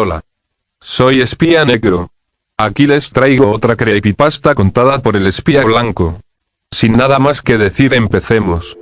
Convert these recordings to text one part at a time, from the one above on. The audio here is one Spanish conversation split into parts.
Hola. Soy Espía Negro. Aquí les traigo otra creepypasta contada por el espía blanco. Sin nada más que decir, empecemos.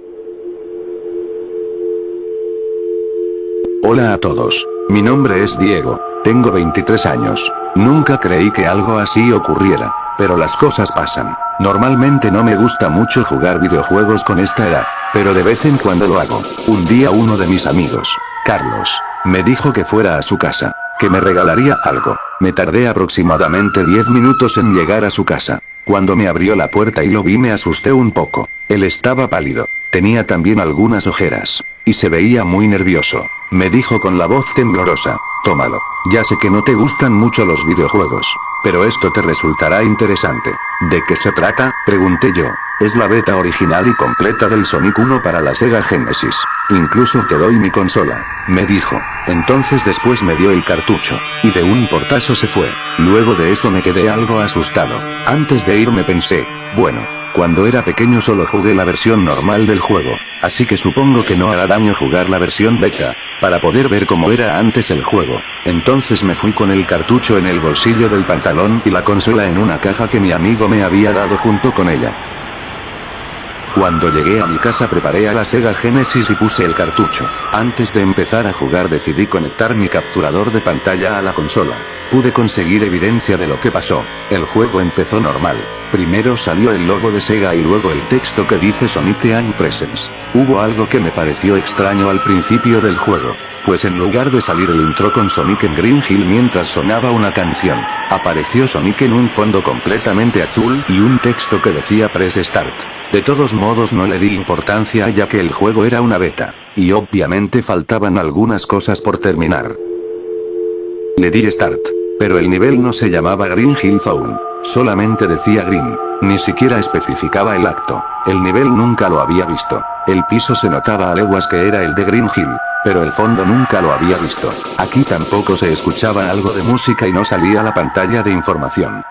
Hola a todos. Mi nombre es Diego. Tengo 23 años. Nunca creí que algo así ocurriera. Pero las cosas pasan. Normalmente no me gusta mucho jugar videojuegos con esta edad. Pero de vez en cuando lo hago. Un día uno de mis amigos, Carlos, me dijo que fuera a su casa. Que me regalaría algo. Me tardé aproximadamente 10 minutos en llegar a su casa. Cuando me abrió la puerta y lo vi me asusté un poco. Él estaba pálido. Tenía también algunas ojeras. Y se veía muy nervioso. Me dijo con la voz temblorosa: tómalo. Ya sé que no te gustan mucho los videojuegos. Pero esto te resultará interesante. ¿De qué se trata?, pregunté yo. Es la beta original y completa del Sonic 1 para la Sega Genesis. Incluso te doy mi consola, me dijo. Entonces después me dio el cartucho. Y de un portazo se fue. Luego de eso me quedé algo asustado. Antes de irme pensé, bueno, cuando era pequeño solo jugué la versión normal del juego, así que supongo que no hará daño jugar la versión beta, para poder ver cómo era antes el juego. Entonces me fui con el cartucho en el bolsillo del pantalón y la consola en una caja que mi amigo me había dado junto con ella. Cuando llegué a mi casa preparé a la Sega Genesis y puse el cartucho. Antes de empezar a jugar decidí conectar mi capturador de pantalla a la consola. Pude conseguir evidencia de lo que pasó. El juego empezó normal. Primero salió el logo de Sega y luego el texto que dice Sonic and Presents. Hubo algo que me pareció extraño al principio del juego. Pues en lugar de salir el intro con Sonic en Green Hill mientras sonaba una canción, apareció Sonic en un fondo completamente azul y un texto que decía Press Start. De todos modos no le di importancia ya que el juego era una beta, y obviamente faltaban algunas cosas por terminar. Le di Start, pero el nivel no se llamaba Green Hill Zone, solamente decía Green, ni siquiera especificaba el acto. El nivel nunca lo había visto. El piso se notaba a leguas que era el de Green Hill, pero el fondo nunca lo había visto. Aquí tampoco se escuchaba algo de música y no salía la pantalla de información.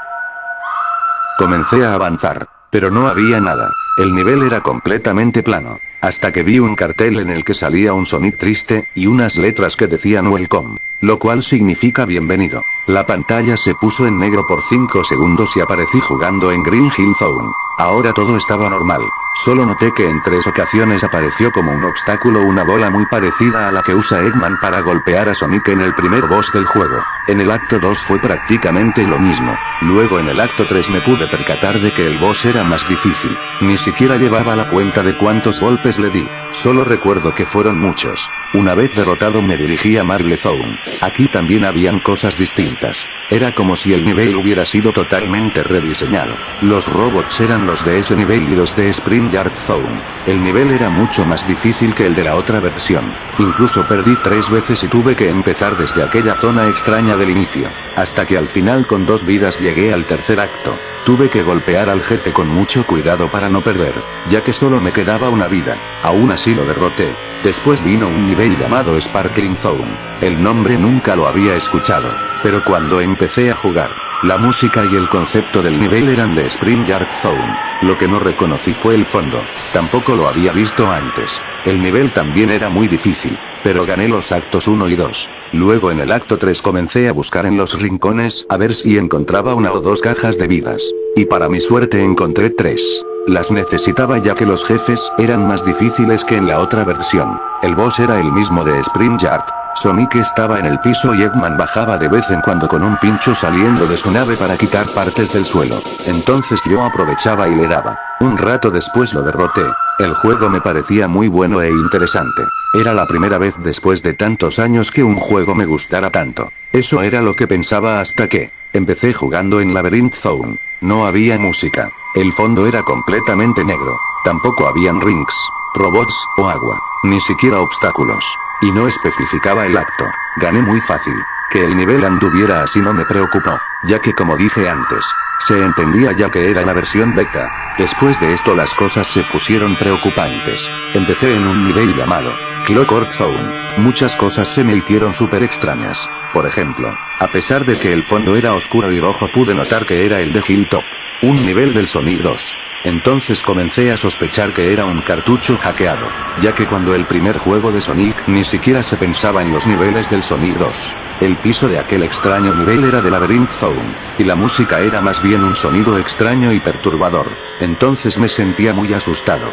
Comencé a avanzar, pero no había nada. El nivel era completamente plano, hasta que vi un cartel en el que salía un Sonic triste, y unas letras que decían Welcome, lo cual significa bienvenido. La pantalla se puso en negro por 5 segundos y aparecí jugando en Green Hill Zone. Ahora todo estaba normal. Solo noté que en 3 ocasiones apareció como un obstáculo una bola muy parecida a la que usa Eggman para golpear a Sonic en el primer boss del juego. En el acto 2 fue prácticamente lo mismo. Luego en el acto 3 me pude percatar de que el boss era más difícil. Ni siquiera llevaba la cuenta de cuántos golpes le di. Solo recuerdo que fueron muchos. Una vez derrotado me dirigí a Marble Zone. Aquí también habían cosas distintas. Era como si el nivel hubiera sido totalmente rediseñado. Los robots eran los de ese nivel y los de Spring Yard Zone. El nivel era mucho más difícil que el de la otra versión. Incluso perdí 3 veces y tuve que empezar desde aquella zona extraña del inicio. Hasta que al final con 2 vidas llegué al tercer acto. Tuve que golpear al jefe con mucho cuidado para no perder, ya que solo me quedaba una vida. Aún así lo derroté. Después vino un nivel llamado Sparkling Zone. El nombre nunca lo había escuchado, pero cuando empecé a jugar, la música y el concepto del nivel eran de Spring Yard Zone. Lo que no reconocí fue el fondo. Tampoco lo había visto antes. El nivel también era muy difícil, pero gané los actos 1 y 2. Luego en el acto 3 comencé a buscar en los rincones a ver si encontraba 1 o 2 cajas de vidas. Y para mi suerte encontré 3. Las necesitaba ya que los jefes eran más difíciles que en la otra versión. El boss era el mismo de Spring Yard. Sonic estaba en el piso y Eggman bajaba de vez en cuando con un pincho saliendo de su nave para quitar partes del suelo. Entonces yo aprovechaba y le daba. Un rato después lo derroté. El juego me parecía muy bueno e interesante. Era la primera vez después de tantos años que un juego me gustara tanto. Eso era lo que pensaba hasta que empecé jugando en Labyrinth Zone. No había música. El fondo era completamente negro. Tampoco habían rings, robots o agua. Ni siquiera obstáculos. Y no especificaba el acto. Gané muy fácil. Que el nivel anduviera así no me preocupó, ya que como dije antes, se entendía ya que era la versión beta. Después de esto las cosas se pusieron preocupantes. Empecé en un nivel llamado Clockwork Zone. Muchas cosas se me hicieron súper extrañas. Por ejemplo, a pesar de que el fondo era oscuro y rojo pude notar que era el de Hilltop. Un nivel del Sonic 2. Entonces comencé a sospechar que era un cartucho hackeado, ya que cuando el primer juego de Sonic ni siquiera se pensaba en los niveles del Sonic 2. El piso de aquel extraño nivel era de Labyrinth Zone, y la música era más bien un sonido extraño y perturbador. Entonces me sentía muy asustado.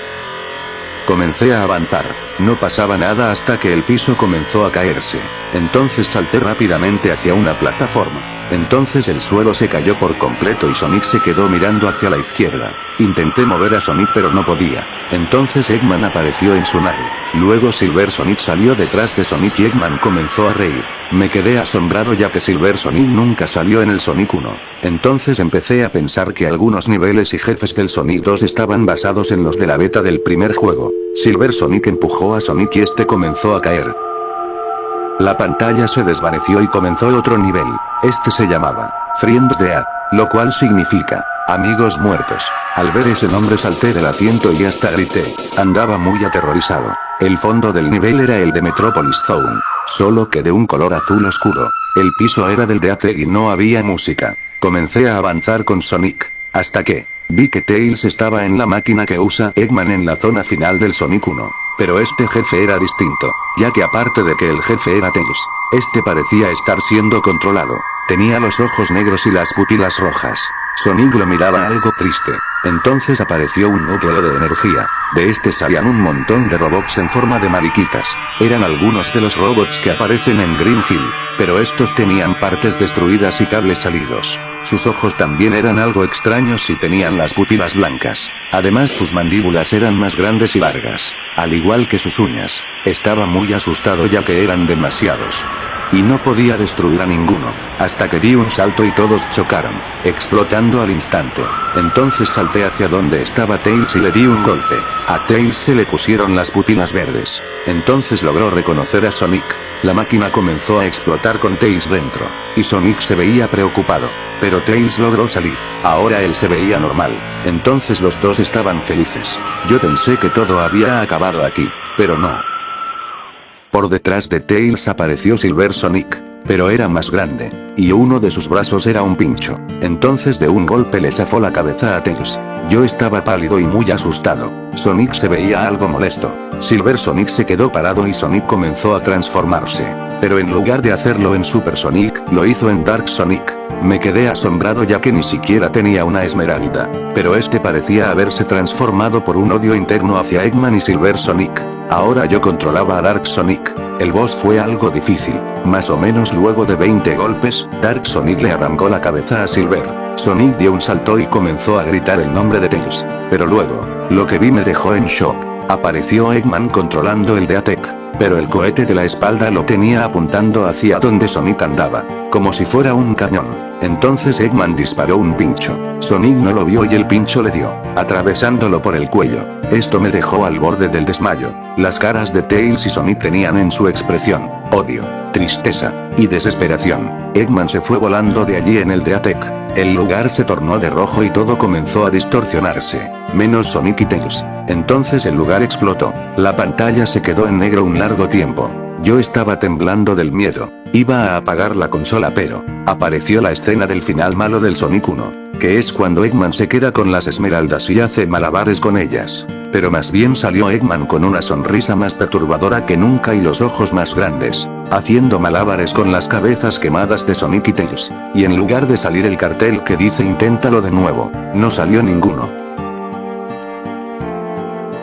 Comencé a avanzar. No pasaba nada hasta que el piso comenzó a caerse. Entonces salté rápidamente hacia una plataforma. Entonces el suelo se cayó por completo y Sonic se quedó mirando hacia la izquierda. Intenté mover a Sonic pero no podía. Entonces Eggman apareció en su nave. Luego Silver Sonic salió detrás de Sonic y Eggman comenzó a reír. Me quedé asombrado ya que Silver Sonic nunca salió en el Sonic 1. Entonces empecé a pensar que algunos niveles y jefes del Sonic 2 estaban basados en los de la beta del primer juego. Silver Sonic empujó a Sonic y este comenzó a caer. La pantalla se desvaneció y comenzó otro nivel. Este se llamaba Friends Dead, lo cual significa amigos muertos. Al ver ese nombre salté del asiento y hasta grité. Andaba muy aterrorizado. El fondo del nivel era el de Metropolis Zone, solo que de un color azul oscuro. El piso era del de Ateg y no había música. Comencé a avanzar con Sonic, hasta que vi que Tails estaba en la máquina que usa Eggman en la zona final del Sonic 1. Pero este jefe era distinto, ya que aparte de que el jefe era Tails, este parecía estar siendo controlado. Tenía los ojos negros y las pupilas rojas. Sonic lo miraba algo triste. Entonces apareció un núcleo de energía. De este salían un montón de robots en forma de mariquitas. Eran algunos de los robots que aparecen en Green Hill, pero estos tenían partes destruidas y cables salidos. Sus ojos también eran algo extraños y tenían las pupilas blancas. Además sus mandíbulas eran más grandes y largas, al igual que sus uñas. Estaba muy asustado ya que eran demasiados. Y no podía destruir a ninguno, hasta que di un salto y todos chocaron, explotando al instante. Entonces salté hacia donde estaba Tails y le di un golpe. A Tails se le pusieron las pupilas verdes. Entonces logró reconocer a Sonic. La máquina comenzó a explotar con Tails dentro, y Sonic se veía preocupado. Pero Tails logró salir. Ahora él se veía normal. Entonces los dos estaban felices. Yo pensé que todo había acabado aquí, pero no. Por detrás de Tails apareció Silver Sonic, pero era más grande, y uno de sus brazos era un pincho. Entonces de un golpe le zafó la cabeza a Tails. Yo estaba pálido y muy asustado. Sonic se veía algo molesto. Silver Sonic se quedó parado y Sonic comenzó a transformarse. Pero en lugar de hacerlo en Super Sonic, lo hizo en Dark Sonic. Me quedé asombrado ya que ni siquiera tenía una esmeralda. Pero este parecía haberse transformado por un odio interno hacia Eggman y Silver Sonic. Ahora yo controlaba a Dark Sonic. El boss fue algo difícil. Más o menos luego de 20 golpes, Dark Sonic le arrancó la cabeza a Silver. Sonic dio un salto y comenzó a gritar el nombre de Tails. Pero luego, lo que vi me dejó en shock. Apareció Eggman controlando el de Atec. Pero el cohete de la espalda lo tenía apuntando hacia donde Sonic andaba, como si fuera un cañón. Entonces Eggman disparó un pincho. Sonic no lo vio y el pincho le dio, atravesándolo por el cuello. Esto me dejó al borde del desmayo. Las caras de Tails y Sonic tenían en su expresión odio, tristeza y desesperación. Eggman se fue volando de allí en el de Atec. El lugar se tornó de rojo y todo comenzó a distorsionarse, menos Sonic y Tails. Entonces el lugar explotó. La pantalla se quedó en negro un largo tiempo. Yo estaba temblando del miedo. Iba a apagar la consola pero apareció la escena del final malo del Sonic 1, que es cuando Eggman se queda con las esmeraldas y hace malabares con ellas. Pero más bien salió Eggman con una sonrisa más perturbadora que nunca y los ojos más grandes, haciendo malabares con las cabezas quemadas de Sonic y Tails. Y en lugar de salir el cartel que dice inténtalo de nuevo, no salió ninguno.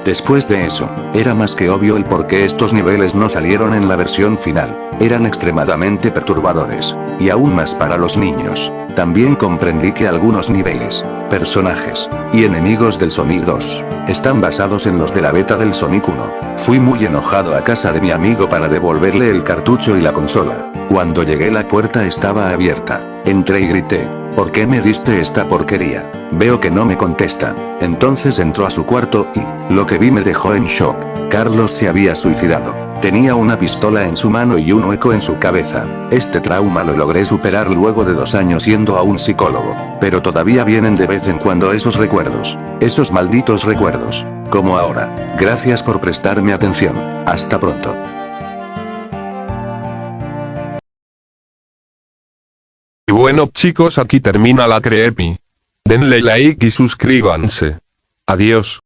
Después de eso, era más que obvio el por qué estos niveles no salieron en la versión final. Eran extremadamente perturbadores, y aún más para los niños. También comprendí que algunos niveles, personajes, y enemigos del Sonic 2, están basados en los de la beta del Sonic 1. Fui muy enojado a casa de mi amigo para devolverle el cartucho y la consola. Cuando llegué la puerta estaba abierta. Entré y grité, ¿por qué me diste esta porquería? Veo que no me contesta. Entonces entró a su cuarto y, lo que vi me dejó en shock. Carlos se había suicidado. Tenía una pistola en su mano y un hueco en su cabeza. Este trauma lo logré superar luego de 2 años siendo a un psicólogo. Pero todavía vienen de vez en cuando esos recuerdos. Esos malditos recuerdos. Como ahora. Gracias por prestarme atención. Hasta pronto. Y bueno chicos, aquí termina la creepy. Denle like y suscríbanse. Adiós.